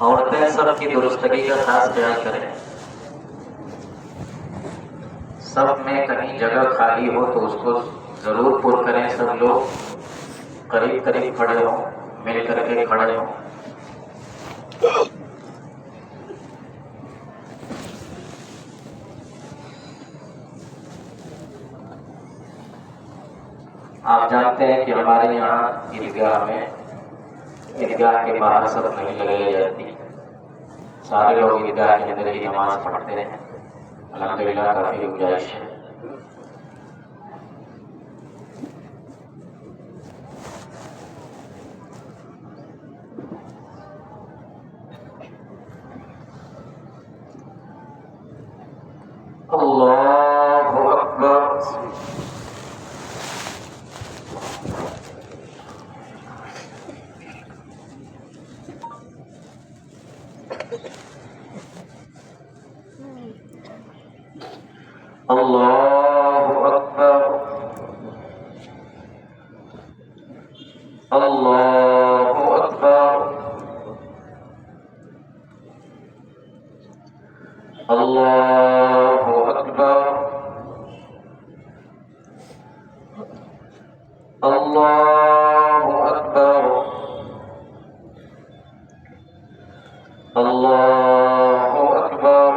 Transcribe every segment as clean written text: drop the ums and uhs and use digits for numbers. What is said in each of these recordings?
عورتیں سب کی درستگی کا خاص خیال کریں. سب میں کہیں جگہ خالی ہو تو اس کو ضرور پر کریں. سب لوگ قریب قریب کھڑے ہوں، مل کر کے کھڑے ہوں. آپ جانتے ہیں کہ ہمارے یہاں عیدگاہ کے باہر سب نہیں لگائی جاتی. سارے لوگ عیدگاہ کے اندر ہی نماز پڑھتے ہیں. الحمدللہ کافی گنجائش ہے. اللہ اکبر. اللہ اکبر. اللہ اکبر. اللہ اکبر. اللہ اکبر. اللہ اکبر.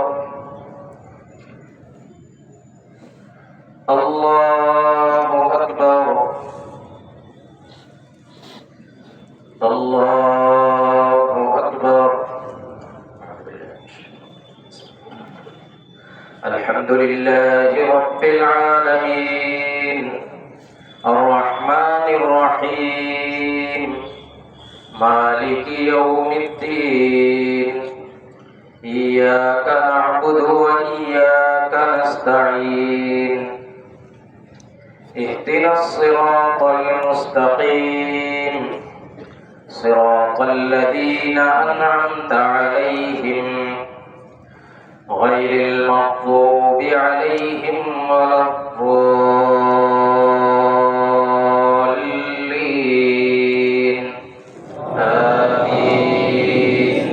اللہ اکبر. اللہ اکبر. الحمد للہ رب العالمین الرحمن الرحیم مالک یوم الدین ایاک نعبد و ایاک نستعین اهدنا الصراط المستقیم صراط الذین انعمت علیہم غیر المغضوب علیہم ولا الضالین آمین.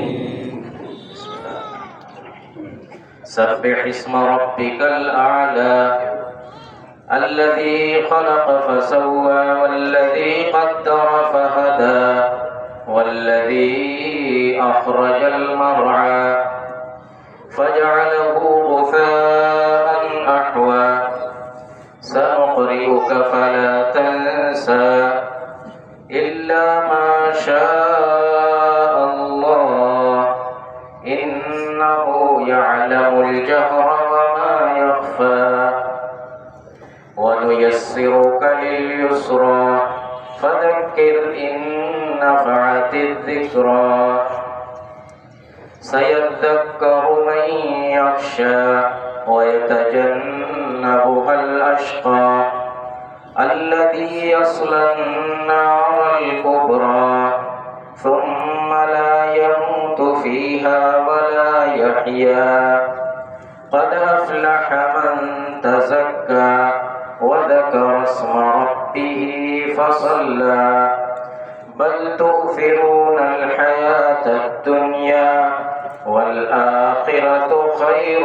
سبح اسم ربک الاعلی الذی خلق فسوى والذی قدر فهدى والذی اخرج المرعى فجعله غثاء أحوى سنقرئك فلا تنسى إلا ما شاء الله إنه يعلم الجهر وما يخفى ونيسرك لليسرى فذكر إن نفعت الذكرى سيذكر من يخشى ويتجنبها الأشقى الذي يصلى النار الكبرى ثم لا يموت فيها ولا يحيا قد أفلح من تزكى وذكر اسم ربه فصلى بل تؤثرون الحياة الدنيا والآخرة خير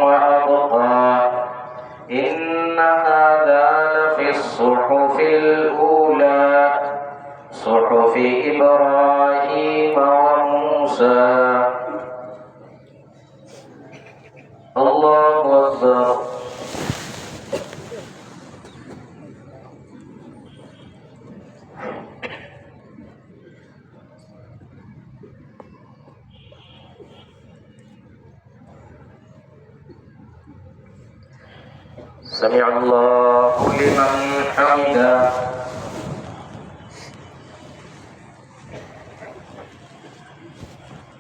وأبقى إن هذا لفي الصحف الأولى صحف إبراهيم وموسى. الله أكبر. سمع الله لمن حمده.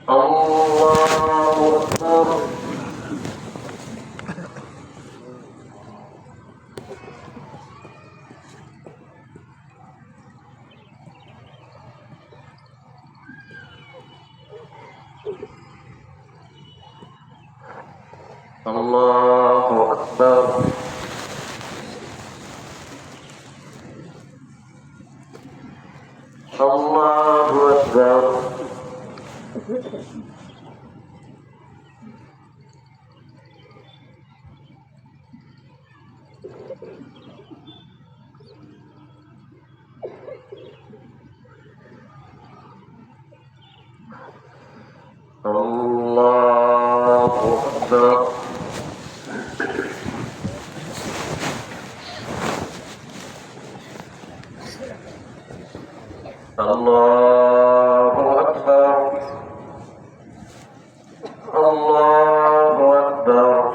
الله أكبر. الله أكبر. الله أكبر. الله أكبر. الله أكبر. الله أكبر.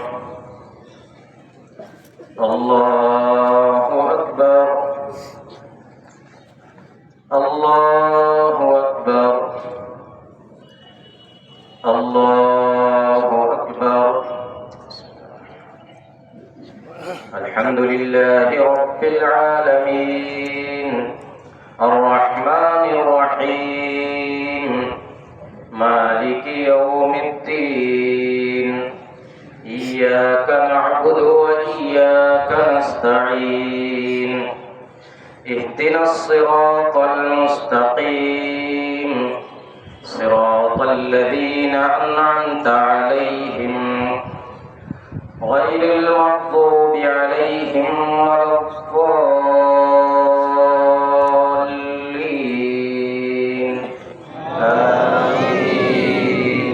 الله أكبر. الله أكبر. الله أكبر. الحمد لله رب العالمين الرحمن الرحيم مالك يوم الدين إياك نعبد وإياك نستعين اهدنا الصراط المستقيم صراط الذين أنعمت عليهم غير المغضوب عليهم ولا الضالين آمين.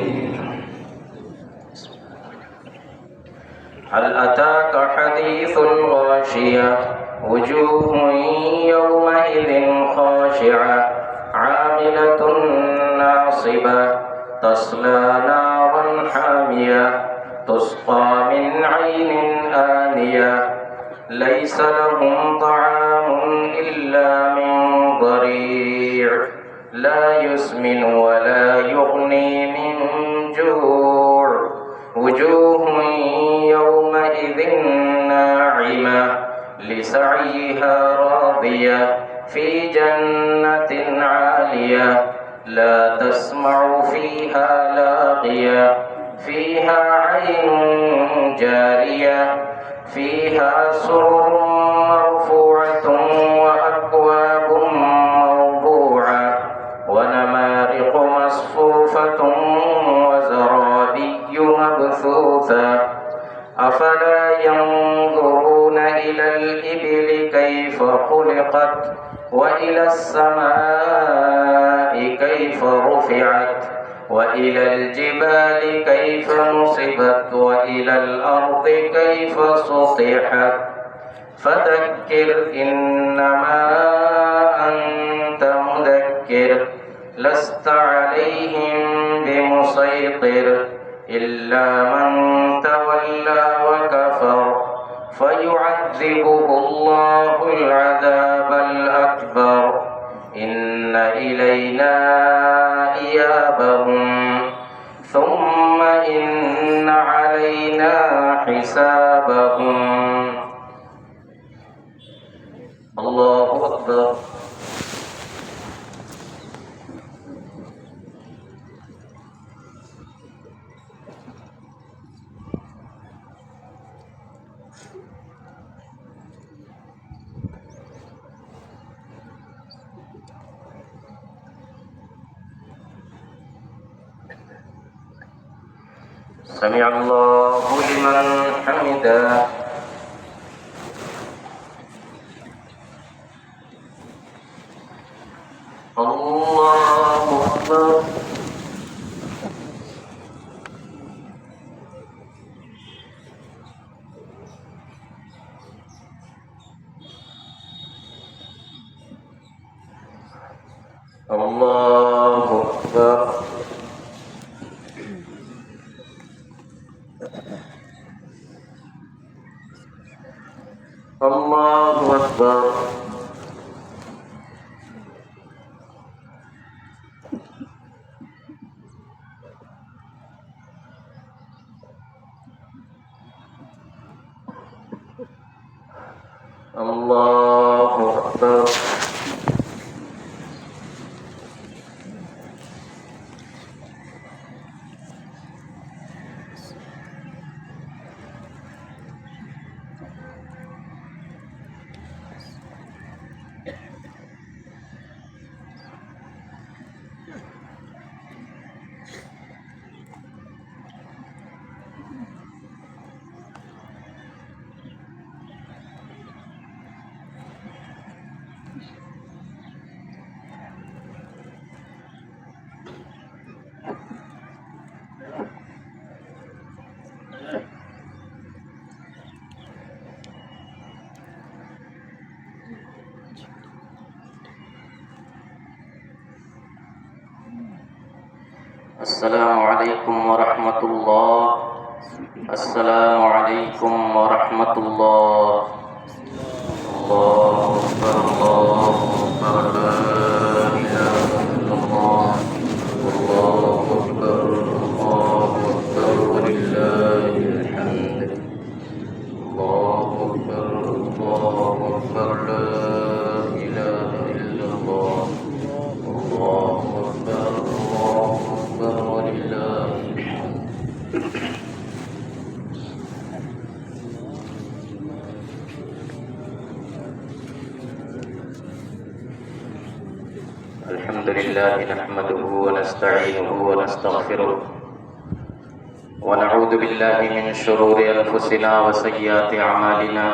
هل أتاك حديث الغاشية وجوه يومئذ خاشعة عاملة ناصبة تصلى نارا حامية تسقى من عين آنية ليس لهم طعام إلا من ضريع لا يسمن ولا يغني من جوع وجوه يومئذ ناعمة لسعيها راضية في جنة عالية لا تسمع فيها لاغية فيها عين جارية فيها سرر مرفوعة وأكواب موضوعة ونمارق مصفوفة وزرابي مبثوثة أفلا ينظرون إلى الإبل كيف خلقت وإلى السماء كيف رفعت وإلى الجبال كيف نصبت وإلى الأرض كيف سطحت فذكر إنما أنت مذكر لست عليهم بمسيطر إلا من تولى وكفر فيعذبه الله العذاب الأكبر إن إلينا إيابهم ثم إن علينا حسابهم. الله أكبر. سمع الله لمن حمده. الله أكبر. الله أكبر. الله أكبر. الله أكبر. السلام علیکم ورحمۃ اللہ. السلام علیکم ورحمۃ اللہ. اللہ اکبر اللہ اکبر لا الہ الا اللہ. اللہ اکبر وللہ الحمد. اللہ اکبر لا الہ الا اللہ. اللہ اکبر وللہ الحمد. الحمد لله نحمده ونستعينه ونستغفره ونعوذ بالله من شرور أنفسنا وسيئات أعمالنا.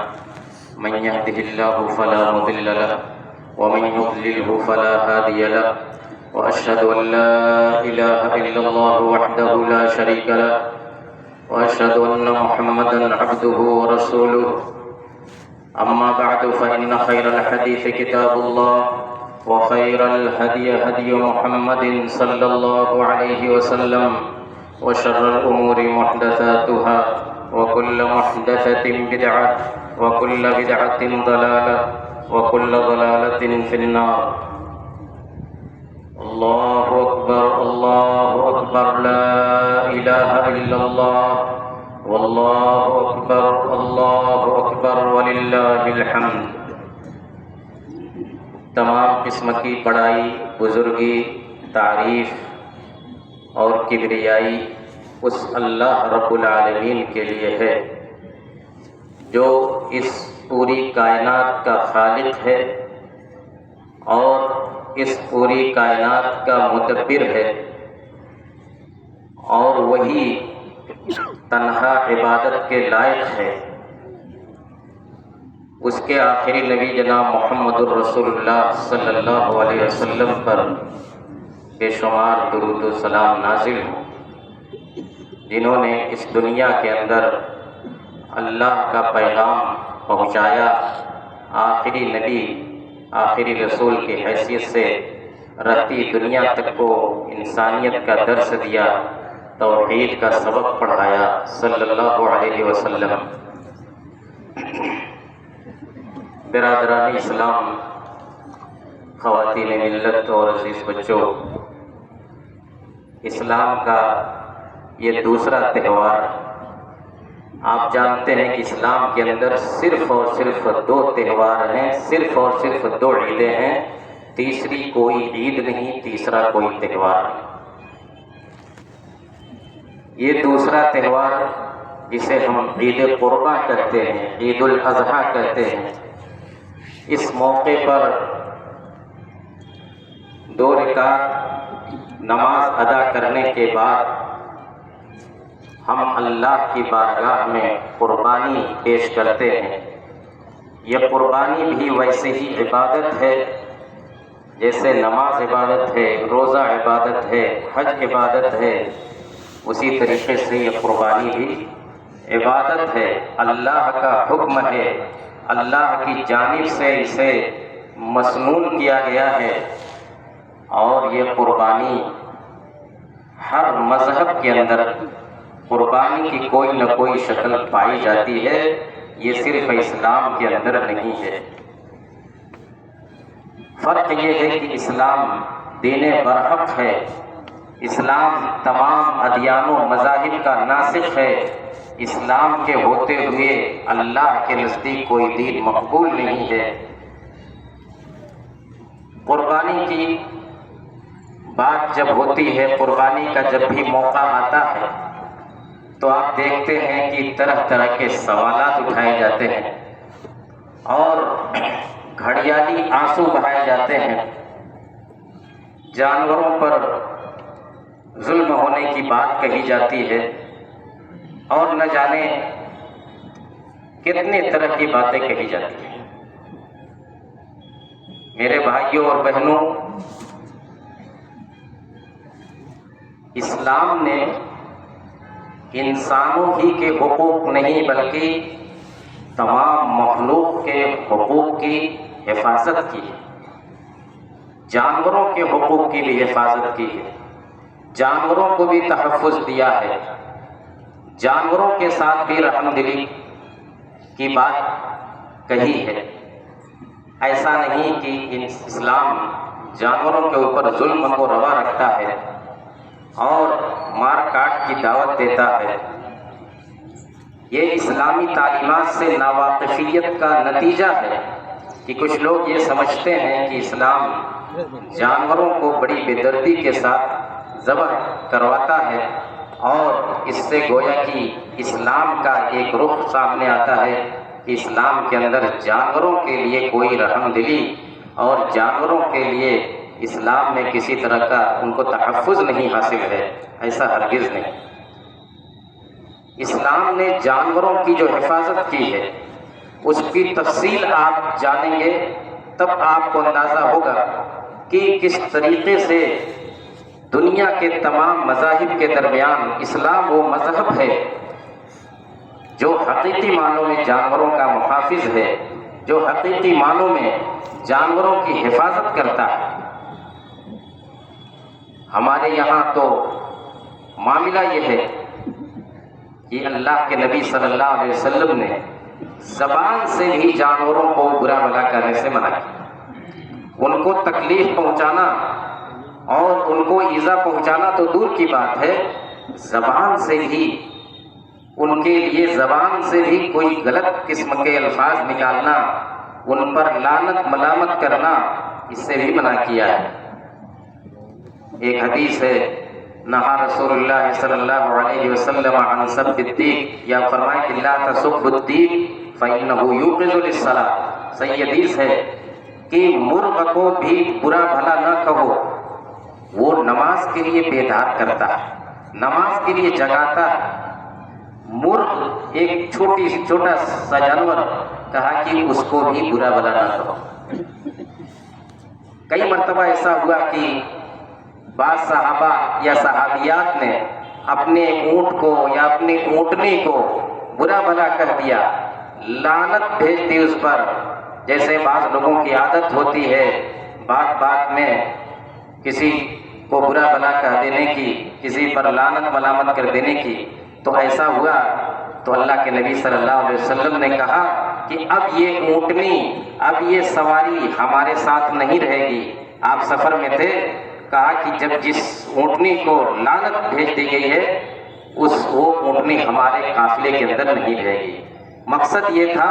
من يهده الله فلا مضل له ومن يضلله فلا هادي له. وأشهد أن لا إله إلا الله وحده لا شريك له وأشهد أن محمدا عبده ورسوله. أما بعد فإن خير الحديث كتاب الله وخير الهدي هدي محمد صلى الله عليه وسلم وشر الأمور محدثاتها وكل محدثة بدعة وكل بدعة ضلالة وكل ضلالة في النار. الله أكبر لا إله إلا الله والله أكبر ولله الحمد. تمام قسم کی بڑائی، بزرگی، تعریف اور کبریائی اس اللہ رب العالمین کے لیے ہے جو اس پوری کائنات کا خالق ہے اور اس پوری کائنات کا مدبر ہے، اور وہی تنہا عبادت کے لائق ہے. اس کے آخری نبی جناب محمد الرسول اللہ صلی اللہ علیہ وسلم پر بے شمار درود و سلام نازل ہوں، جنہوں نے اس دنیا کے اندر اللہ کا پیغام پہنچایا، آخری نبی آخری رسول کی حیثیت سے رہتی دنیا تک کو انسانیت کا درس دیا، توحید کا سبق پڑھایا صلی اللہ علیہ وسلم. برادران اسلام، خواتین ملت اور عزیز بچوں، اسلام کا یہ دوسرا تہوار، آپ جانتے ہیں کہ اسلام کے اندر صرف اور صرف دو تہوار ہیں، صرف اور صرف دو عیدیں ہیں، تیسری کوئی عید نہیں، تیسرا کوئی تہوار نہیں. یہ دوسرا تہوار جسے ہم عید قرباں کہتے ہیں، عید الاضحیٰ کہتے ہیں، اس موقع پر 2 رکعت نماز ادا کرنے کے بعد ہم اللہ کی بارگاہ میں قربانی پیش کرتے ہیں. یہ قربانی بھی ویسے ہی عبادت ہے جیسے نماز عبادت ہے، روزہ عبادت ہے، حج عبادت ہے، اسی طریقے سے یہ قربانی بھی عبادت ہے. اللہ کا حکم ہے، اللہ کی جانب سے اسے مسنون کیا گیا ہے، اور یہ قربانی ہر مذہب کے اندر قربانی کی کوئی نہ کوئی شکل پائی جاتی ہے، یہ صرف اسلام کے اندر نہیں ہے. فرق یہ ہے کہ اسلام دین برحق ہے، اسلام تمام ادیان و مذاہب کا ناسخ ہے. اسلام کے ہوتے ہوئے اللہ کے نزدیک کوئی دین مقبول نہیں ہے. قربانی کی بات جب ہوتی ہے، قربانی کا جب بھی موقع آتا ہے تو آپ دیکھتے ہیں کہ طرح طرح کے سوالات اٹھائے جاتے ہیں اور گھڑیالی آنسو بہائے جاتے ہیں. جانوروں پر ظلم ہونے کی بات کہی جاتی ہے، اور نہ جانے کتنے طرح کی باتیں کہی جاتی ہیں. میرے بھائیوں اور بہنوں، اسلام نے انسانوں ہی کے حقوق نہیں بلکہ تمام مخلوق کے حقوق کی حفاظت کی ہے، جانوروں کے حقوق کی بھی حفاظت کی ہے. جانوروں کو بھی تحفظ دیا ہے، جانوروں کے ساتھ بھی رحم دلی کی بات کہی ہے۔ ایسا نہیں کہ اسلام جانوروں کے اوپر ظلم کو روا رکھتا ہے اور مار کاٹ کی دعوت دیتا ہے۔ یہ اسلامی تعلیمات سے ناواقفیت کا نتیجہ ہے کہ کچھ لوگ یہ سمجھتے ہیں کہ اسلام جانوروں کو بڑی بے دردی کے ساتھ ذبح کرواتا ہے، اور اس سے گویا کہ اسلام کا ایک رخ سامنے آتا ہے کہ اسلام کے اندر جانوروں کے لیے کوئی رحم دلی اور جانوروں کے لیے اسلام میں کسی طرح کا ان کو تحفظ نہیں حاصل ہے۔ ایسا ہرگز نہیں۔ اسلام نے جانوروں کی جو حفاظت کی ہے اس کی تفصیل آپ جانیں گے تب آپ کو اندازہ ہوگا کہ کس طریقے سے دنیا کے تمام مذاہب کے درمیان اسلام وہ مذہب ہے جو حقیقی معنوں میں جانوروں کا محافظ ہے، جو حقیقی معنوں میں جانوروں کی حفاظت کرتا ہے۔ ہمارے یہاں تو معاملہ یہ ہے کہ اللہ کے نبی صلی اللہ علیہ وسلم نے زبان سے بھی جانوروں کو برا بھلا کرنے سے منع کیا۔ ان کو تکلیف پہنچانا اور ان کو ایذا پہنچانا تو دور کی بات ہے، زبان سے بھی ان کے لیے زبان سے بھی کوئی غلط قسم کے الفاظ نکالنا، ان پر لعنت ملامت کرنا، اس سے بھی منع کیا ہے۔ ایک حدیث ہے، نہا رسول اللہ صلی اللہ علیہ وسلم عن سب الدیک، یا فرمائے کہ لا تسب الدیک فإنه یوقظ للصلاۃ۔ صحیح حدیث ہے کہ مرغ کو بھی برا بھلا نہ کہو، وہ نماز کے لیے بیدار کرتا ہے، نماز کے لیے جگاتا ہے۔ مرغ ایک چھوٹا سا جانور، کہا کہ اس کو بھی برا بھلا نہ کہو۔ کئی مرتبہ ایسا ہوا کہ بعض صحابہ یا صحابیات نے اپنے اونٹ کو یا اپنی اونٹنی کو برا بھلا کہہ دیا، لعنت بھیج دی اس پر۔ جیسے بعض لوگوں کی عادت ہوتی ہے بات بات میں کسی کو برا بھلا کہہ دینے کی، کسی پر لعنت ملامت کر دینے کی۔ تو ایسا ہوا تو اللہ کے نبی صلی اللہ علیہ وسلم نے کہا کہ اب یہ اونٹنی، اب یہ سواری ہمارے ساتھ نہیں رہے گی۔ آپ سفر میں تھے، کہا کہ جب جس اونٹنی کو لعنت بھیج دی گئی ہے وہ اونٹنی ہمارے قافلے کے اندر نہیں رہے گی۔ مقصد یہ تھا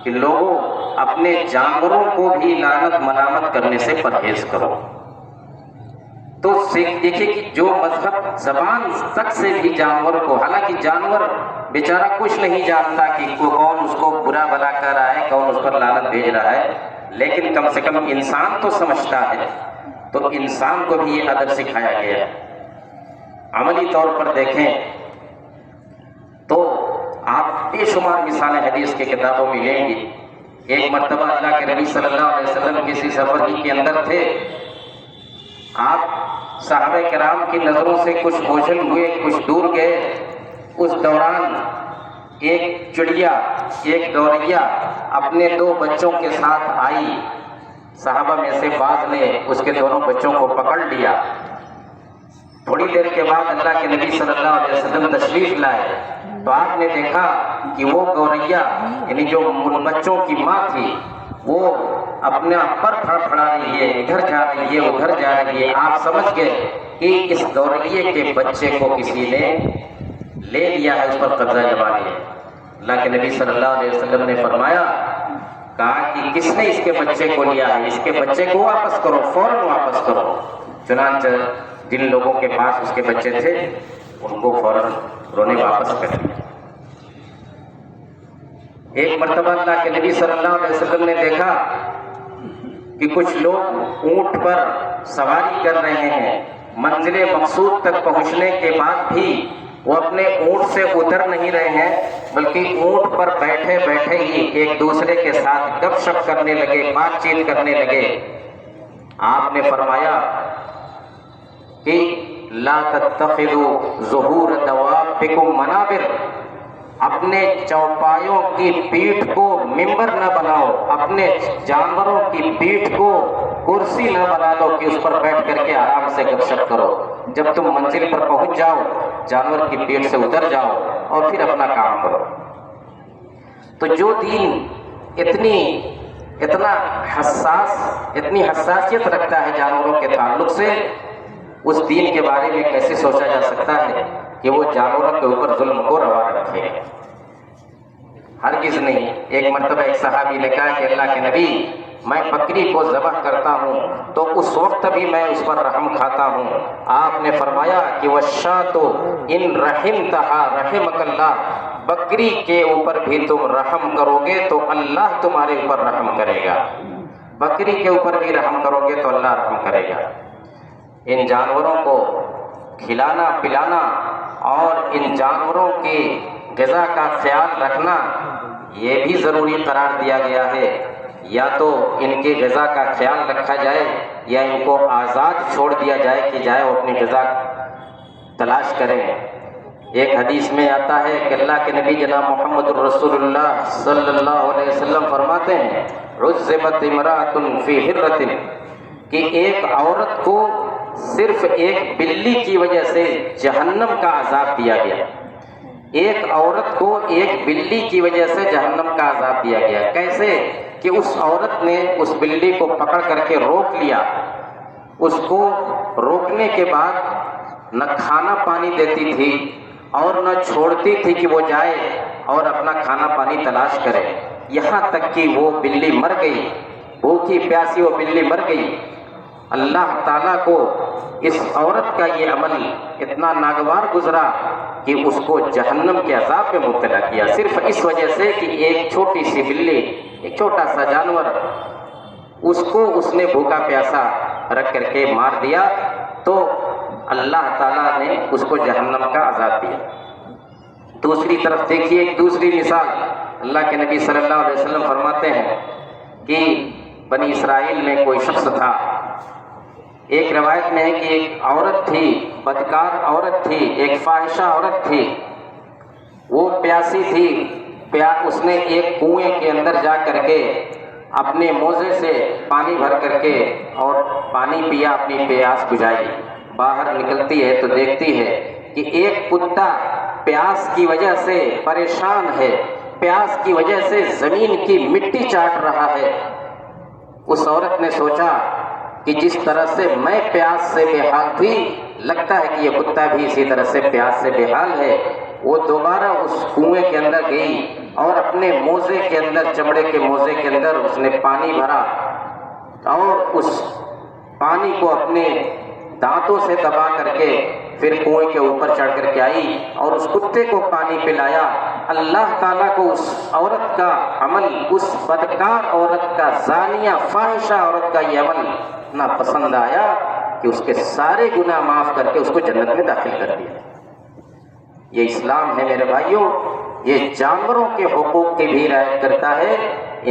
کہ لوگوں اپنے جانوروں کو بھی لعنت ملامت کرنے سے پرہیز کرو۔ تو دیکھیے کہ جو مذہب زبان تک سے بھی جانور کو، حالانکہ جانور بیچارہ کچھ نہیں جانتا کہ کون اس کو برا بھلا کر رہا ہے، کون اس پر لعنت بھیج رہا ہے، لیکن کم سے کم انسان تو سمجھتا ہے، تو انسان کو بھی یہ ادب سکھایا گیا ہے۔ عملی طور پر دیکھیں تو آپ بے شمار مثالیں حدیث کی کتابوں میں لیں گی۔ ایک مرتبہ اللہ کے نبی صلی اللہ علیہ وسلم کسی سفر کے اندر تھے، آپ صحابہ کرام کی نظروں سے کچھ اوجھل ہوئے، کچھ دور گئے۔ اس دوران ایک چڑیا، ایک گوریا اپنے 2 بچوں کے ساتھ آئی۔ صحابہ میں سے بعض نے اس کے دونوں بچوں کو پکڑ لیا۔ تھوڑی دیر کے بعد اللہ کے نبی صلی اللہ علیہ وسلم تشریف لائے تو آپ نے دیکھا کہ وہ گوریا، یعنی جو ان بچوں کی ماں تھی، وہ اپنے پر پھڑا رہی ہے، ادھر جا رہی ہے، ادھر جا رہی ہے۔ آپ سمجھ گئے کہ اس گوریے کے بچے کو کسی نے لے لیا ہے، اس پر قبضہ جما لیا۔ اللہ کے نبی صلی اللہ علیہ وسلم نے فرمایا، کہا کہ کس نے اس کے بچے کو لیا ہے، اس کے بچے کو واپس کرو، فوراً واپس کرو۔ چنانچہ جن لوگوں کے پاس اس کے بچے تھے ان کو فوراً انہوں نے واپس کر دیا۔ ایک مرتبہ اللہ کے نبی صلی اللہ علیہ وسلم نے دیکھا کہ کچھ لوگ اونٹ پر سواری کر رہے ہیں، منزل مقصود تک پہنچنے کے بعد بھی وہ اپنے اونٹ سے اتر نہیں رہے ہیں، بلکہ اونٹ پر بیٹھے بیٹھے ہی ایک دوسرے کے ساتھ گپ شپ کرنے لگے، بات چیت کرنے لگے۔ آپ نے فرمایا کہ لا تتخذوا ظہور دوابکم منابر، اپنے چوپایوں کی پیٹھ کو ممبر نہ بناؤ، اپنے جانوروں کی پیٹھ کو کرسی نہ بنا لو کہ اس پر بیٹھ کر کے آرام سے گپ شپ کرو. جب تم منزل پر پہنچ جاؤ جانور کی پیٹ سے اتر جاؤ اور پھر اپنا کام کرو. تو جو دین اتنا حساسیت رکھتا ہے جانوروں کے تعلق سے، اس دین کے بارے میں کیسے سوچا جا سکتا ہے کہ وہ جانوروں کے اوپر ظلم کو روا رکھے؟ ہرگز نہیں. ایک مرتبہ ایک صحابی نے کہا کہ اللہ کے نبی، میں بکری کو ذبح کرتا ہوں تو اس وقت بھی میں اس پر رحم کھاتا ہوں. آپ نے فرمایا کہ وَالشَّاةُ إِن رَحِمْتَهَا رَحِمَكَ اللَّهُ، بکری کے اوپر بھی تم رحم کرو گے تو اللہ تمہارے اوپر رحم کرے گا. بکری کے اوپر بھی رحم کرو گے تو اللہ رحم کرے گا. ان جانوروں کو کھلانا پلانا اور ان جانوروں کی غذا کا خیال رکھنا یہ بھی ضروری قرار دیا گیا ہے. یا تو ان کی غذا کا خیال رکھا جائے یا ان کو آزاد چھوڑ دیا جائے کہ جائے وہ اپنی غذا تلاش کریں. ایک حدیث میں آتا ہے کہ اللہ کے نبی جناب محمد الرسول اللہ صلی اللہ علیہ وسلم فرماتے ہیں عذبت امرأۃ فی حرۃ، کہ ایک عورت کو صرف ایک بلی کی وجہ سے جہنم کا عذاب دیا گیا. ایک عورت کو ایک بلی کی وجہ سے جہنم کا عذاب دیا گیا. کیسے؟ کہ اس عورت نے اس بلی کو پکڑ کر کے روک لیا. اس کو روکنے کے بعد نہ کھانا پانی دیتی تھی اور نہ چھوڑتی تھی کہ وہ جائے اور اپنا کھانا پانی تلاش کرے، یہاں تک کہ وہ بلی مر گئی. بھوکی پیاسی وہ بلی مر گئی. اللہ تعالیٰ کو اس عورت کا یہ عمل اتنا ناگوار گزرا کہ اس کو جہنم کے عذاب میں مبتلا کیا، صرف اس وجہ سے کہ ایک چھوٹی سی بلی، ایک چھوٹا سا جانور، اس کو اس نے بھوکا پیاسا رکھ کر کے مار دیا تو اللہ تعالیٰ نے اس کو جہنم کا عذاب دیا. دوسری طرف دیکھیے ایک دوسری مثال، اللہ کے نبی صلی اللہ علیہ وسلم فرماتے ہیں کہ بنی اسرائیل میں کوئی شخص تھا. ایک روایت میں ہے کہ ایک عورت تھی، بدکار عورت تھی، ایک فاحشہ عورت تھی. وہ پیاسی تھی. اس نے ایک کنویں کے اندر جا کر کے اپنے موزے سے پانی بھر کر کے اور پانی پیا، اپنی پیاس بجھائی. باہر نکلتی ہے تو دیکھتی ہے کہ ایک کتا پیاس کی وجہ سے پریشان ہے، پیاس کی وجہ سے زمین کی مٹی چاٹ رہا ہے. اس عورت نے سوچا کہ جس طرح سے میں پیاس سے بے حال تھی، لگتا ہے کہ یہ کتا بھی اسی طرح سے پیاس سے بے حال ہے. وہ دوبارہ اس کنویں کے اندر گئی اور اپنے موزے کے اندر، چمڑے کے موزے کے اندر اس نے پانی بھرا اور اس پانی کو اپنے دانتوں سے دبا کر کے پھر کنویں کے اوپر چڑھ کر کے آئی اور اس کتے کو پانی پلایا. اللہ تعالیٰ کو اس عورت کا عمل، اس بدکار عورت کا، زانیہ فاحشہ عورت کا یہ عمل اتنا پسند آیا کہ اس کے سارے گناہ معاف کر کے اس کو جنت میں داخل کر دیا. یہ اسلام ہے میرے بھائیوں. یہ جانوروں کے حقوق کی بھی رعایت کرتا ہے،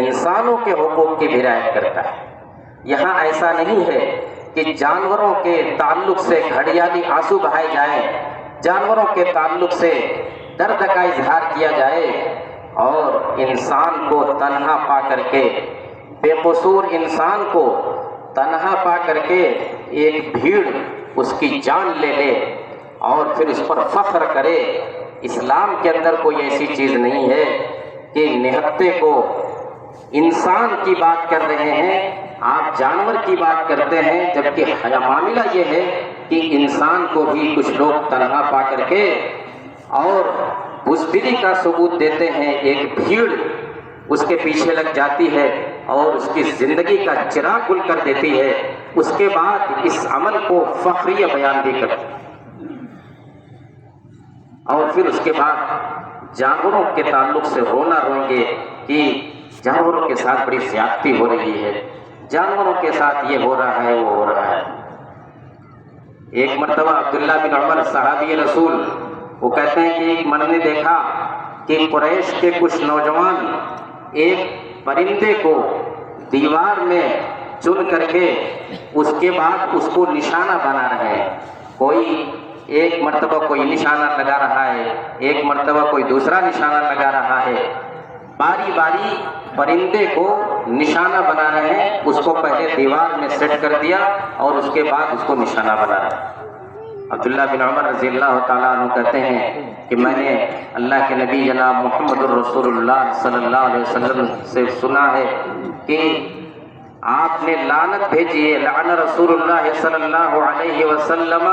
انسانوں کے حقوق کی بھی رعایت کرتا ہے. یہاں ایسا نہیں ہے کہ جانوروں کے تعلق سے گھڑیالی آنسو بہائے جائیں، جانوروں کے تعلق سے درد کا اظہار کیا جائے اور انسان کو تنہا پا کر کے، بے قصور انسان کو تنہا پا کر کے ایک بھیڑ اس کی جان لے لے اور پھر اس پر فخر کرے. اسلام کے اندر کوئی ایسی چیز نہیں ہے کہ نہتے کو انسان کی بات کر رہے ہیں، آپ جانور کی بات کرتے ہیں، جبکہ معاملہ یہ ہے کہ انسان کو بھی کچھ لوگ تنہا پا کر کے اور بزدلی کا ثبوت دیتے ہیں. ایک بھیڑ اس کے پیچھے لگ جاتی ہے اور اس کی زندگی کا چراغ گل کر دیتی ہے. اس کے بعد اس عمل کو فخریہ بیان بھی کرتے ہیں اور پھر اس کے بعد جانوروں کے تعلق سے رونا روئیں گے کہ جانوروں کے ساتھ بڑی زیادتی ہو رہی ہے، جانوروں کے ساتھ یہ ہو رہا ہے، وہ ہو رہا ہے. ایک مرتبہ عبداللہ بن عمر صحابی رسول، وہ کہتے ہیں کہ ایک من نے دیکھا کہ قریش کے کچھ نوجوان ایک پرندے کو دیوار میں چن کر کے اس کے بعد اس کو نشانہ بنا رہے ہیں. کوئی ایک مرتبہ کوئی نشانہ لگا رہا ہے، ایک مرتبہ کوئی دوسرا نشانہ لگا رہا ہے. باری باری پرندے کو نشانہ بنا رہے ہیں، اس کو پہلے دیوار میں سیٹ کر دیا اور اس کے بعد اس کو نشانہ بنا رہے ہیں۔ عبداللہ بن عمر رضی اللہ تعالیٰ عنہ کہتے ہیں کہ میں نے اللہ کے نبی جناب محمد الرسول اللہ صلی اللہ علیہ وسلم سے سنا ہے کہ آپ نے لعنت بھیجی ہے، لعن رسول اللہ صلی اللہ علیہ وسلم،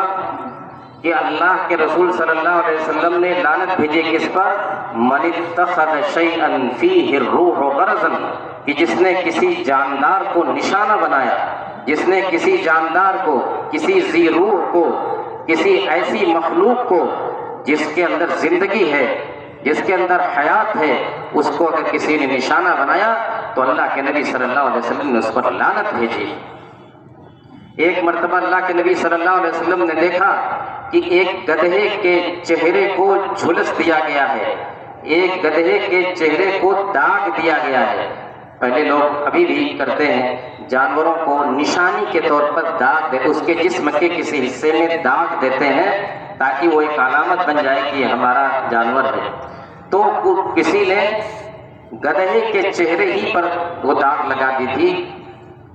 کہ اللہ کے رسول صلی اللہ علیہ وسلم نے لعنت بھیجی کس پر؟ من اتخذ شیئا فیہ الروح غرضا، کہ جس نے کسی جاندار کو نشانہ بنایا، جس نے کسی جاندار کو، کسی ذی روح کو، کسی ایسی مخلوق کو جس کے اندر زندگی ہے، جس کے اندر حیات ہے، اس کو اگر کسی نے نشانہ بنایا تو اللہ کے نبی صلی اللہ علیہ وسلم نے اس پر لعنت بھیجی۔ ایک مرتبہ اللہ کے نبی صلی اللہ علیہ وسلم نے دیکھا کہ ایک گدھے کے چہرے کو جھلس دیا گیا ہے، ایک گدھے کے چہرے کو داغ دیا گیا ہے۔ پہلے لوگ ابھی بھی کرتے ہیں، جانوروں کو نشانی کے طور پر داغ دے، اس کے جسم کے کسی حصے میں داغ دیتے ہیں تاکہ وہ ایک علامت بن جائے کہ یہ ہمارا جانور ہے۔ تو کسی نے گدھے کے چہرے ہی پر وہ داغ لگا دی تھی،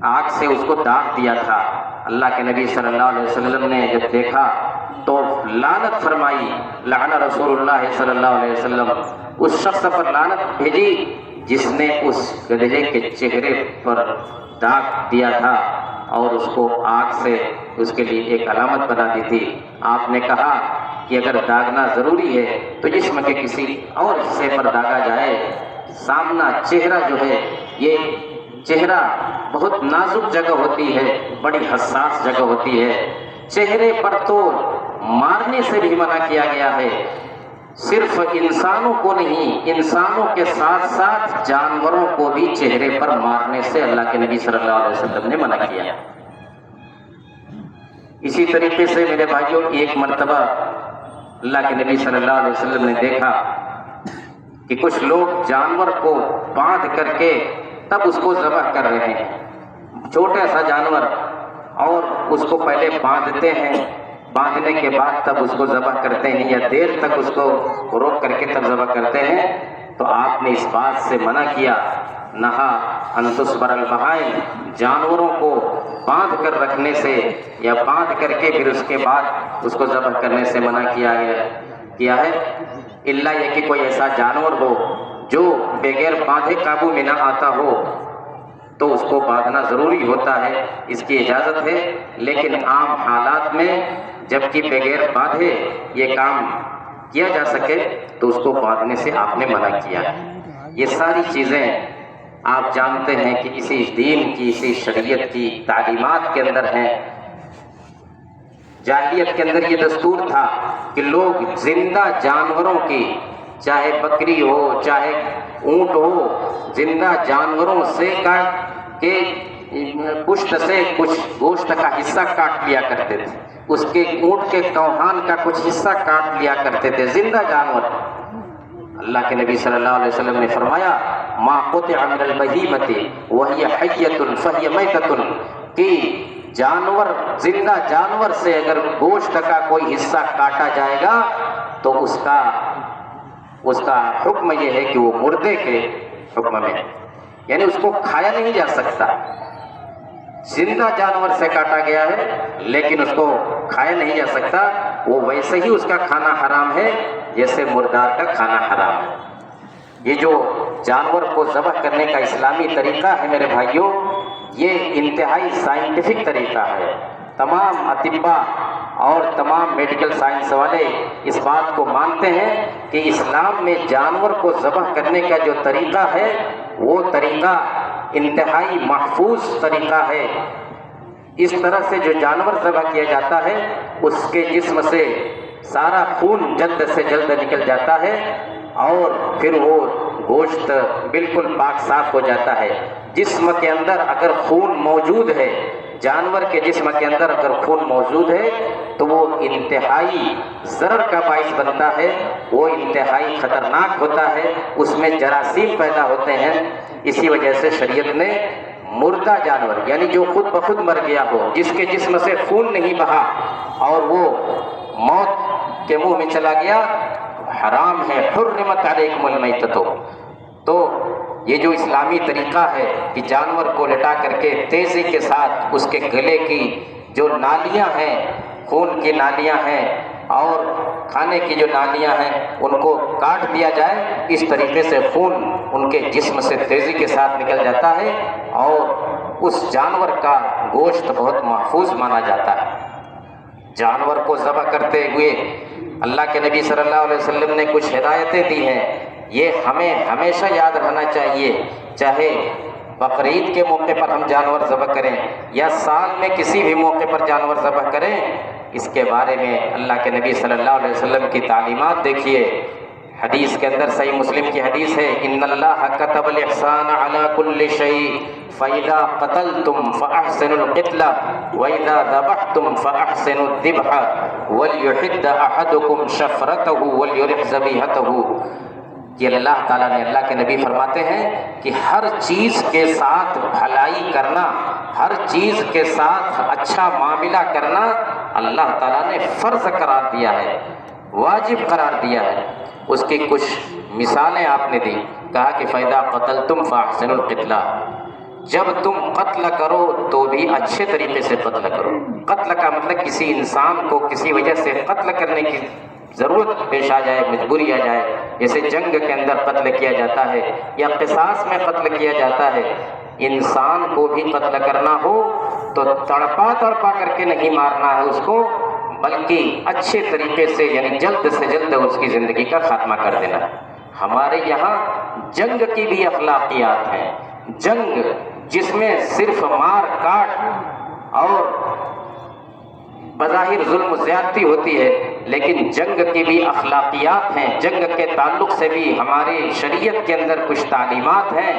آگ سے اس کو داغ دیا تھا۔ اللہ کے نبی صلی اللہ علیہ وسلم نے جب دیکھا تو لعنت فرمائی، لعن رسول اللہ صلی اللہ علیہ وسلم، اس شخص پر لعنت بھیجی جس نے اس گدھے کے چہرے پر داغ دیا تھا اور اس کو آگ سے اس کے لیے ایک علامت بنا دی تھی۔ آپ نے کہا کہ اگر داغنا ضروری ہے تو جسم کے کسی اور حصے پر داغا جائے۔ سامنا چہرہ جو ہے، یہ چہرہ بہت نازک جگہ ہوتی ہے، بڑی حساس جگہ ہوتی ہے۔ چہرے پر تو مارنے سے بھی منع کیا گیا ہے، صرف انسانوں کو نہیں، انسانوں کے ساتھ ساتھ جانوروں کو بھی چہرے پر مارنے سے اللہ کے نبی صلی اللہ علیہ وسلم نے منع کیا۔ اسی طریقے سے میرے بھائیوں، ایک مرتبہ اللہ کے نبی صلی اللہ علیہ وسلم نے دیکھا کہ کچھ لوگ جانور کو باندھ کر کے تب اس کو ذبح کر رہے ہیں، چھوٹا سا جانور، اور اس کو پہلے باندھتے ہیں، باندھنے کے بعد تب اس کو ذبح کرتے ہیں، یا دیر تک اس کو روک کر کے تب ذبح کرتے ہیں۔ تو آپ نے اس بات سے منع کیا، نہا ان تصبر البہائم، جانوروں کو باندھ کر رکھنے سے یا باندھ کر کے پھر اس کے بعد اس کو ذبح کرنے سے منع کیا ہے، الا یہ کہ کوئی ایسا جانور ہو جو بغیر باندھے قابو میں نہ آتا ہو تو اس کو باندھنا ضروری ہوتا ہے، اس کی اجازت ہے۔ لیکن عام حالات میں جبکہ بغیر باندھے یہ کام کیا جا سکے تو اس کو باندھنے سے آپ نے منع کیا۔ یہ ساری چیزیں آپ جانتے ہیں کہ اسی دین کی، اسی شریعت کی تعلیمات کے اندر ہیں۔ جاہلیت کے اندر یہ دستور تھا کہ لوگ زندہ جانوروں کی، چاہے بکری ہو چاہے اونٹ ہو، زندہ جانوروں سے کاٹ کے پشت سے کچھ گوشت کا حصہ کاٹ لیا کرتے تھے، اس کے اونٹ کے کوہان کا کچھ حصہ کاٹ لیا کرتے تھے، زندہ جانور۔ اللہ کے نبی صلی اللہ علیہ وسلم نے فرمایا ما قطع من البہیمۃ وہی حیۃ فہی میتۃ، کہ جانور، زندہ جانور سے اگر گوشت کا کوئی حصہ کاٹا جائے گا تو اس کا حکم یہ ہے کہ وہ مردے کے حکم میں، یعنی اس کو کھایا نہیں جا سکتا۔ زندہ جانور سے کاٹا گیا ہے لیکن اس کو کھایا نہیں جا سکتا، وہ ویسے ہی اس کا کھانا حرام ہے جیسے مردار کا کھانا حرام ہے۔ یہ جو جانور کو ذبح کرنے کا اسلامی طریقہ ہے میرے بھائیوں، یہ انتہائی سائنٹیفک طریقہ ہے۔ تمام اطباء اور تمام میڈیکل سائنس والے اس بات کو مانتے ہیں کہ اسلام میں جانور کو ذبح کرنے کا جو طریقہ ہے وہ طریقہ انتہائی محفوظ طریقہ ہے۔ اس طرح سے جو جانور ذبح کیا جاتا ہے اس کے جسم سے سارا خون جلد سے جلد نکل جاتا ہے اور پھر وہ گوشت بالکل پاک صاف ہو جاتا ہے۔ جسم کے اندر اگر خون موجود ہے، جانور کے جسم کے اندر اگر خون موجود ہے تو وہ انتہائی ضرر کا باعث بنتا ہے، وہ انتہائی خطرناک ہوتا ہے، اس میں جراثیم پیدا ہوتے ہیں۔ اسی وجہ سے شریعت نے مردہ جانور، یعنی جو خود بخود مر گیا ہو، جس کے جسم سے خون نہیں بہا اور وہ موت کے منہ میں چلا گیا، حرام ہے۔ حرمت علیکم المیتۃ، تو یہ جو اسلامی طریقہ ہے کہ جانور کو لٹا کر کے تیزی کے ساتھ اس کے گلے کی جو نالیاں ہیں، خون کی نالیاں ہیں اور کھانے کی جو نالیاں ہیں ان کو کاٹ دیا جائے، اس طریقے سے خون ان کے جسم سے تیزی کے ساتھ نکل جاتا ہے اور اس جانور کا گوشت بہت محفوظ مانا جاتا ہے۔ جانور کو ذبح کرتے ہوئے اللہ کے نبی صلی اللہ علیہ وسلم نے کچھ ہدایتیں دی ہیں، یہ ہمیں ہمیشہ یاد رہنا چاہیے، چاہے بقرعید کے موقع پر ہم جانور ذبح کریں یا سال میں کسی بھی موقع پر جانور ذبح کریں، اس کے بارے میں اللہ کے نبی صلی اللہ علیہ وسلم کی تعلیمات دیکھیے۔ حدیث کے اندر صحیح مسلم کی حدیث ہے، ان اللہ کتب الاحسان علی کل شیء فاذا قتلتم فاحسنوا القتلہ واذا ذبحتم فاحسنوا الذبح وليحد احدکم شفرتہ وليرح ذبیحتہ، کہ اللہ تعالیٰ نے، اللہ کے نبی فرماتے ہیں کہ ہر چیز کے ساتھ بھلائی کرنا، ہر چیز کے ساتھ اچھا معاملہ کرنا اللہ تعالیٰ نے فرض قرار دیا ہے، واجب قرار دیا ہے۔ اس کی کچھ مثالیں آپ نے دی، کہا کہ فَإِذَا قَتَلْتُمْ فَأَحْسِنُوا الْقِتْلَةَ، جب تم قتل کرو تو بھی اچھے طریقے سے قتل کرو۔ قتل کا مطلب کسی انسان کو کسی وجہ سے قتل کرنے کی ضرورت پیش آ جائے، مجبوری آ جائے، جیسے جنگ کے اندر قتل کیا جاتا ہے یا قصاص میں قتل کیا جاتا ہے، انسان کو بھی قتل کرنا ہو تو تڑپا تڑپا کر کے نہیں مارنا ہے اس کو، بلکہ اچھے طریقے سے یعنی جلد سے جلد اس کی زندگی کا خاتمہ کر دینا ہے۔ ہمارے یہاں جنگ کی بھی اخلاقیات ہیں، جنگ جس میں صرف مار کاٹ اور بظاہر ظلم و زیادتی ہوتی ہے، لیکن جنگ کی بھی اخلاقیات ہیں، جنگ کے تعلق سے بھی ہماری شریعت کے اندر کچھ تعلیمات ہیں۔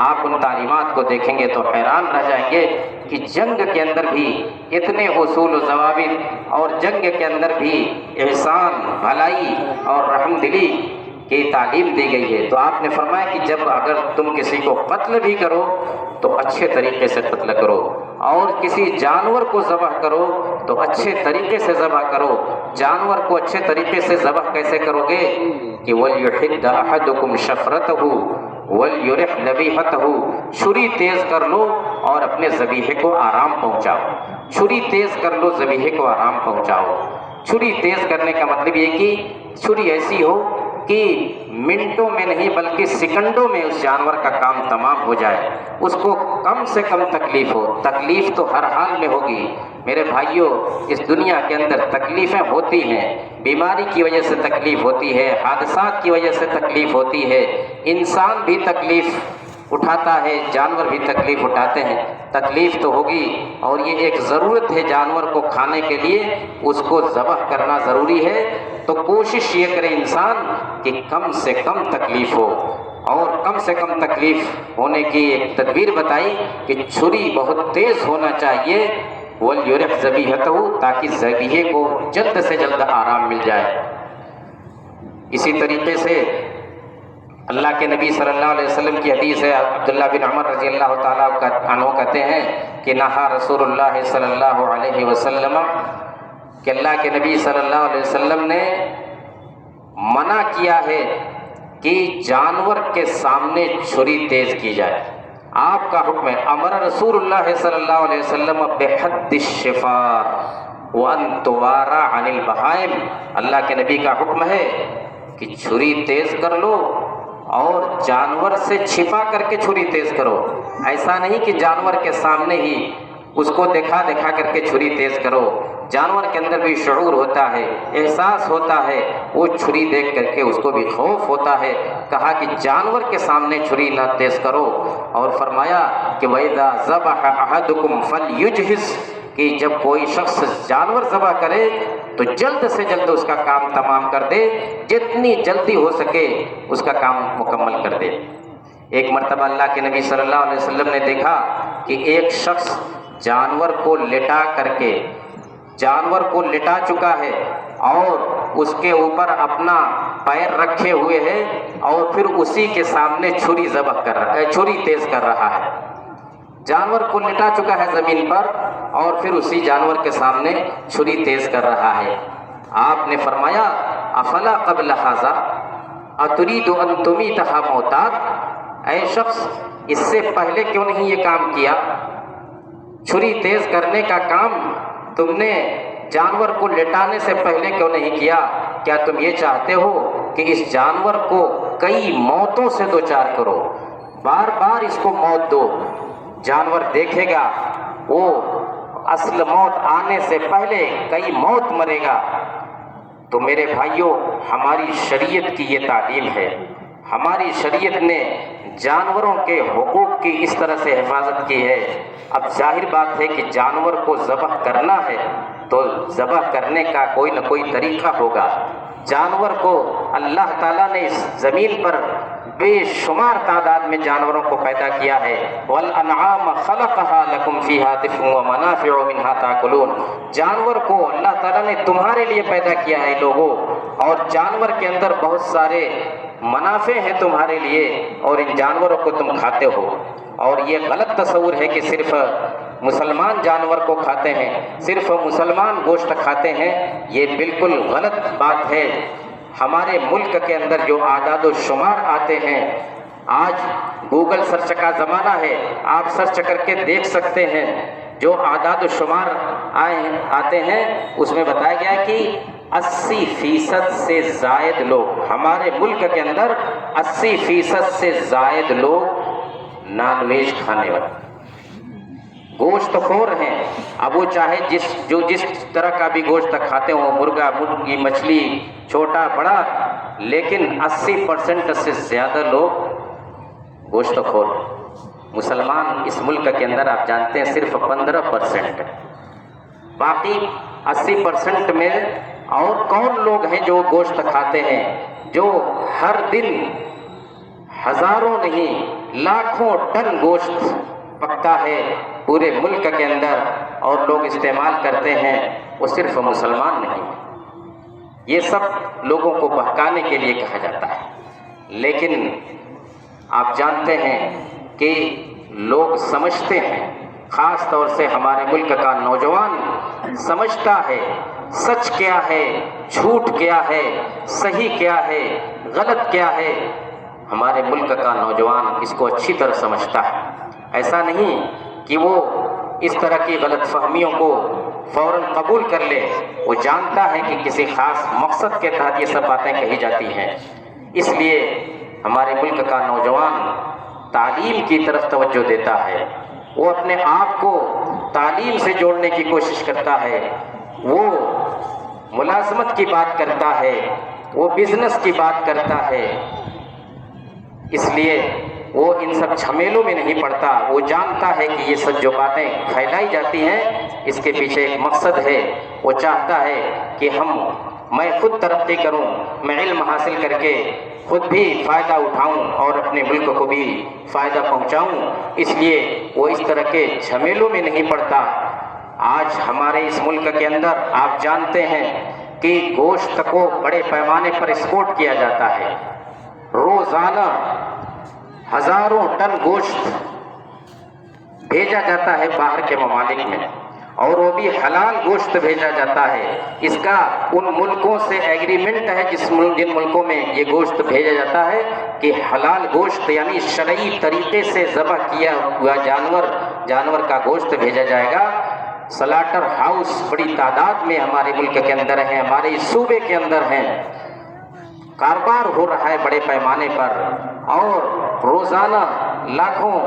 آپ ان تعلیمات کو دیکھیں گے تو حیران رہ جائیں گے کہ جنگ کے اندر بھی اتنے اصول و ضوابط اور جنگ کے اندر بھی احسان، بھلائی اور رحم دلی کی تعلیم دی گئی ہے۔ تو آپ نے فرمایا کہ جب اگر تم کسی کو قتل بھی کرو تو اچھے طریقے سے قتل کرو، اور کسی جانور کو ذبح کرو تو اچھے طریقے سے ذبح کرو۔ جانور کو اچھے طریقے سے ذبح کیسے کرو گے کہ وَلْيُحِدَّ أَحَدُكُمْ شَفْرَتَهُ وَلْيُرِحْ ذَبِيحَتَهُ، چھری تیز کر لو اور اپنے ذبیحے کو آرام پہنچاؤ، چھری تیز کر لو، ذبیحے کو آرام پہنچاؤ۔ چھری تیز کرنے کا مطلب یہ کہ چھری ایسی ہو کہ منٹوں میں نہیں بلکہ سیکنڈوں میں اس جانور کا کام تمام ہو جائے، اس کو کم سے کم تکلیف ہو۔ تکلیف تو ہر حال میں ہوگی میرے بھائیوں، اس دنیا کے اندر تکلیفیں ہوتی ہیں، بیماری کی وجہ سے تکلیف ہوتی ہے، حادثات کی وجہ سے تکلیف ہوتی ہے، انسان بھی تکلیف اٹھاتا ہے، جانور بھی تکلیف اٹھاتے ہیں، تکلیف تو ہوگی، اور یہ ایک ضرورت ہے جانور کو کھانے کے لیے، اس کو ذبح کرنا ضروری ہے۔ تو کوشش یہ کرے انسان کہ کم سے کم تکلیف ہو، اور کم سے کم تکلیف ہونے کی ایک تدبیر بتائی کہ چھری بہت تیز ہونا چاہیے، وَلْيُرِحْ ذَبِيحَتَهُ، تاکہ ذبیحے کو جلد سے جلد آرام مل جائے۔ اسی طریقے سے اللہ کے نبی صلی اللہ علیہ وسلم کی حدیث ہے، عبداللہ بن عمر رضی اللہ تعالیٰ عنہ کہتے ہیں کہ نہا رسول اللہ صلی اللہ علیہ وسلم، کہ اللہ کے نبی صلی اللہ علیہ وسلم نے منع کیا ہے کہ جانور کے سامنے چھری تیز کی جائے۔ آپ کا حکم ہے، امر رسول اللہ صلی اللہ علیہ وسلم بحد الشفار وان توارى عن البہائم، اللہ کے نبی کا حکم ہے کہ چھری تیز کر لو اور جانور سے چھپا کر کے چھری تیز کرو۔ ایسا نہیں کہ جانور کے سامنے ہی اس کو دکھا دکھا کر کے چھری تیز کرو۔ جانور کے اندر بھی شعور ہوتا ہے، احساس ہوتا ہے، وہ چھری دیکھ کر کے اس کو بھی خوف ہوتا ہے۔ کہا کہ جانور کے سامنے چھری نہ تیز کرو، اور فرمایا کہ وَإِذَا ذَبَحَ أَحَدُكُمْ فَلْيُجْهِزْ، کہ جب کوئی شخص جانور ذبح کرے تو جلد سے جلد اس کا کام تمام کر دے، جتنی جلدی ہو سکے اس کا کام مکمل کر دے۔ ایک مرتبہ اللہ کے نبی صلی اللہ علیہ وسلم نے دیکھا کہ ایک شخص جانور کو لٹا کر کے، جانور کو لٹا چکا ہے اور اس کے اوپر اپنا پیر رکھے ہوئے ہے، اور پھر اسی کے سامنے چھری ذبح کر رہا ہے، چھری تیز کر رہا ہے۔ جانور کو لٹا چکا ہے زمین پر اور پھر اسی جانور کے سامنے چھری تیز کر رہا ہے۔ آپ نے فرمایا افلا قبل ھذا اتريد ان تمیتها موتات، اے شخص اس سے پہلے کیوں نہیں یہ کام کیا؟ چھری تیز کرنے کا کام تم نے جانور کو لٹانے سے پہلے کیوں نہیں کیا؟ کیا تم یہ چاہتے ہو کہ اس جانور کو کئی موتوں سے دوچار کرو، بار بار اس کو موت دو؟ جانور دیکھے گا وہ اصل موت آنے سے پہلے کئی موت مرے گا۔ تو میرے بھائیوں، ہماری شریعت کی یہ تعلیم ہے۔ ہماری شریعت نے جانوروں کے حقوق کی اس طرح سے حفاظت کی ہے۔ اب ظاہر بات ہے کہ جانور کو ذبح کرنا ہے تو ذبح کرنے کا کوئی نہ کوئی طریقہ ہوگا۔ جانور کو اللہ تعالیٰ نے اس زمین پر بے شمار تعداد میں جانوروں کو پیدا کیا ہے۔ وَالْأَنْعَامَ خَلَقَهَا لَكُمْ فِيهَا دِفْءٌ وَمَنَافِعُ مِنْهَا تَأْكُلُونَ۔ جانور کو اللہ تعالیٰ نے تمہارے لیے پیدا کیا ہے لوگوں، اور جانور کے اندر بہت سارے منافع ہیں تمہارے لیے، اور ان جانوروں کو تم کھاتے ہو۔ اور یہ غلط تصور ہے کہ صرف مسلمان جانور کو کھاتے ہیں، صرف مسلمان گوشت کھاتے ہیں، یہ بالکل غلط بات ہے۔ ہمارے ملک کے اندر جو اعداد و شمار آتے ہیں، آج گوگل سرچ کا زمانہ ہے، آپ سرچ کر کے دیکھ سکتے ہیں، جو اعداد و شمار آتے ہیں اس میں بتایا گیا ہے کہ 80% سے زائد لوگ ہمارے ملک کے اندر 80% سے زائد لوگ نان ویج کھانے والے گوشت خور ہیں۔ اب وہ چاہے جس طرح کا بھی گوشت کھاتے ہوں، مرغا، مرغی، مچھلی، چھوٹا بڑا، لیکن 80% سے زیادہ لوگ گوشت خور۔ مسلمان اس ملک کے اندر آپ جانتے ہیں صرف 15%، باقی 80% میں اور کون لوگ ہیں جو گوشت کھاتے ہیں، جو ہر دن ہزاروں نہیں لاکھوں ٹن گوشت پکتا ہے پورے ملک کے اندر اور لوگ استعمال کرتے ہیں، وہ صرف مسلمان نہیں۔ یہ سب لوگوں کو بہکانے کے لیے کہا جاتا ہے، لیکن آپ جانتے ہیں کہ لوگ سمجھتے ہیں، خاص طور سے ہمارے ملک کا نوجوان سمجھتا ہے سچ کیا ہے، جھوٹ کیا ہے، صحیح کیا ہے، غلط کیا ہے۔ ہمارے ملک کا نوجوان اس کو اچھی طرح سمجھتا ہے۔ ایسا نہیں کہ وہ اس طرح کی غلط فہمیوں کو فوراً قبول کر لے، وہ جانتا ہے کہ کسی خاص مقصد کے تحت یہ سب باتیں کہی جاتی ہیں۔ اس لیے ہمارے ملک کا نوجوان تعلیم کی طرف توجہ دیتا ہے، وہ اپنے آپ کو تعلیم سے جوڑنے کی کوشش کرتا ہے، وہ ملازمت کی بات کرتا ہے، وہ بزنس کی بات کرتا ہے۔ اس لیے وہ ان سب جھمیلوں میں نہیں پڑتا، وہ جانتا ہے کہ یہ سب جو باتیں پھیلائی جاتی ہیں اس کے پیچھے ایک مقصد ہے۔ وہ چاہتا ہے کہ میں خود ترقی کروں، میں علم حاصل کر کے خود بھی فائدہ اٹھاؤں اور اپنے ملک کو بھی فائدہ پہنچاؤں، اس لیے وہ اس طرح کے جھمیلوں میں نہیں پڑتا۔ آج ہمارے اس ملک کے اندر آپ جانتے ہیں کہ گوشت کو بڑے پیمانے پر ایکسپورٹ کیا جاتا ہے، روزانہ ہزاروں ٹن گوشت بھیجا جاتا ہے باہر کے ممالک میں، اور وہ بھی حلال گوشت بھیجا جاتا ہے۔ اس کا ان ملکوں سے ایگریمنٹ ہے جن ملکوں میں یہ گوشت بھیجا جاتا ہے کہ حلال گوشت یعنی شرعی طریقے سے ذبح کیا ہوا جانور کا گوشت بھیجا جائے گا۔ سلاٹر ہاؤس بڑی تعداد میں ہمارے ملک کے اندر ہیں، ہمارے صوبے کے اندر ہیں، کاروبار ہو رہا ہے بڑے پیمانے پر، اور روزانہ لاکھوں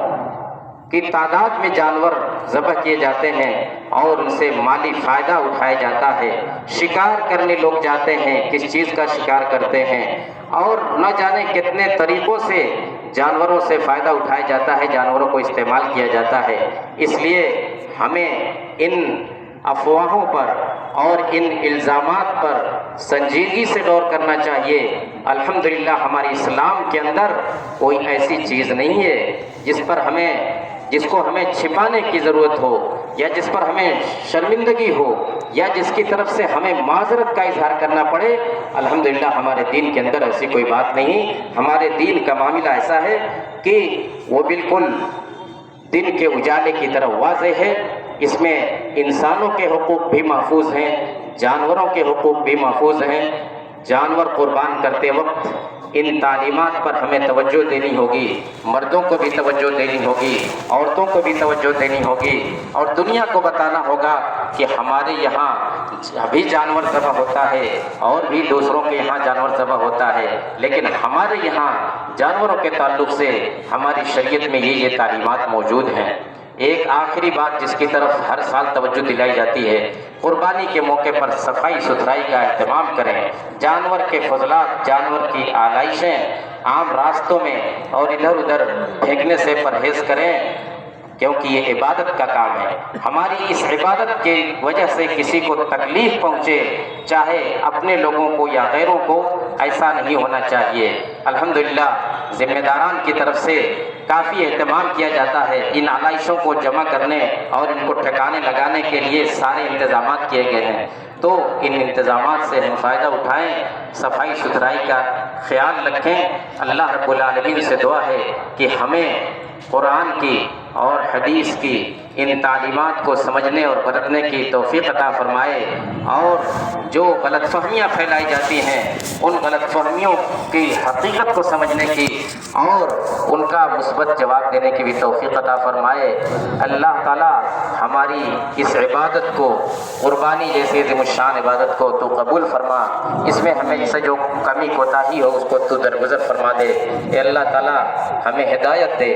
کی تعداد میں جانور ذبح کیے جاتے ہیں اور ان سے مالی فائدہ اٹھایا جاتا ہے۔ شکار کرنے لوگ جاتے ہیں، کس چیز کا شکار کرتے ہیں، اور نہ جانے کتنے طریقوں سے جانوروں سے فائدہ اٹھایا جاتا ہے، جانوروں کو استعمال کیا جاتا ہے۔ اس لیے ہمیں ان افواہوں پر اور ان الزامات پر سنجیدگی سے غور کرنا چاہیے۔ الحمدللہ ہمارے اسلام کے اندر کوئی ایسی چیز نہیں ہے جس کو ہمیں چھپانے کی ضرورت ہو، یا جس پر ہمیں شرمندگی ہو، یا جس کی طرف سے ہمیں معذرت کا اظہار کرنا پڑے۔ الحمدللہ ہمارے دین کے اندر ایسی کوئی بات نہیں۔ ہمارے دین کا معاملہ ایسا ہے کہ وہ بالکل دن کے اجالے کی طرح واضح ہے۔ اس میں انسانوں کے حقوق بھی محفوظ ہیں، جانوروں کے حقوق بھی محفوظ ہیں۔ جانور قربان کرتے وقت ان تعلیمات پر ہمیں توجہ دینی ہوگی، مردوں کو بھی توجہ دینی ہوگی، عورتوں کو بھی توجہ دینی ہوگی، اور دنیا کو بتانا ہوگا کہ ہمارے یہاں بھی جانور ذبح ہوتا ہے اور بھی دوسروں کے یہاں جانور ذبح ہوتا ہے، لیکن ہمارے یہاں جانوروں کے تعلق سے ہماری شریعت میں یہ تعلیمات موجود ہیں۔ ایک آخری بات جس کی طرف ہر سال توجہ دلائی جاتی ہے، قربانی کے موقع پر صفائی ستھرائی کا اہتمام کریں، جانور کے فضلات، جانور کی آلائشیں عام راستوں میں اور ادھر ادھر پھینکنے سے پرہیز کریں، کیونکہ یہ عبادت کا کام ہے۔ ہماری اس عبادت کی وجہ سے کسی کو تکلیف پہنچے، چاہے اپنے لوگوں کو یا غیروں کو، ایسا نہیں ہونا چاہیے۔ الحمدللہ ذمہ داران کی طرف سے کافی اہتمام کیا جاتا ہے، ان آلائشوں کو جمع کرنے اور ان کو ٹھکانے لگانے کے لیے سارے انتظامات کیے گئے ہیں، تو ان انتظامات سے ہم فائدہ اٹھائیں، صفائی ستھرائی کا خیال رکھیں۔ اللہ رب العالمین سے دعا ہے کہ ہمیں قرآن کی اور حدیث کی ان تعلیمات کو سمجھنے اور برتنے کی توفیق عطا فرمائے، اور جو غلط فہمیاں پھیلائی جاتی ہیں ان غلط فہمیوں کی حقیقت کو سمجھنے کی اور ان کا مثبت جواب دینے کی بھی توفیق عطا فرمائے۔ اللہ تعالی ہماری اس عبادت کو، قربانی جیسی عظیم الشان عبادت کو تو قبول فرما، اس میں ہمیں سے جو کمی کوتاہی ہو اس کو تو درگزر فرما دے۔ اے اللہ تعالی ہمیں ہدایت دے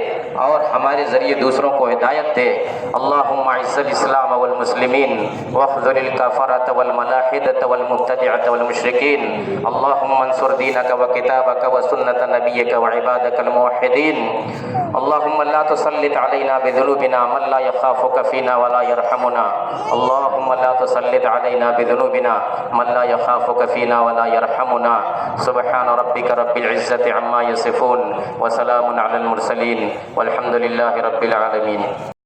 اور ہمارے ذریعے دوسروں کو ہدایت دے۔ اللہم اعز الاسلام والمسلمین واخذل الکفرۃ والملاحدۃ والمبتدعۃ والمشرکین، اللہم انصر دینک وکتابک وسنۃ نبیک وعبادک الموحدین، اللہم لا تسلط علینا بذنوبنا من لا یخافک فینا ولا یرحمنا، اللہم لا تسلط علینا بذنوبنا من لا یخافک فینا ولا یرحمنا، سبحان ربک رب العزة عما یصفون وسلام علی المرسلین والحمد للہ رب العالمین۔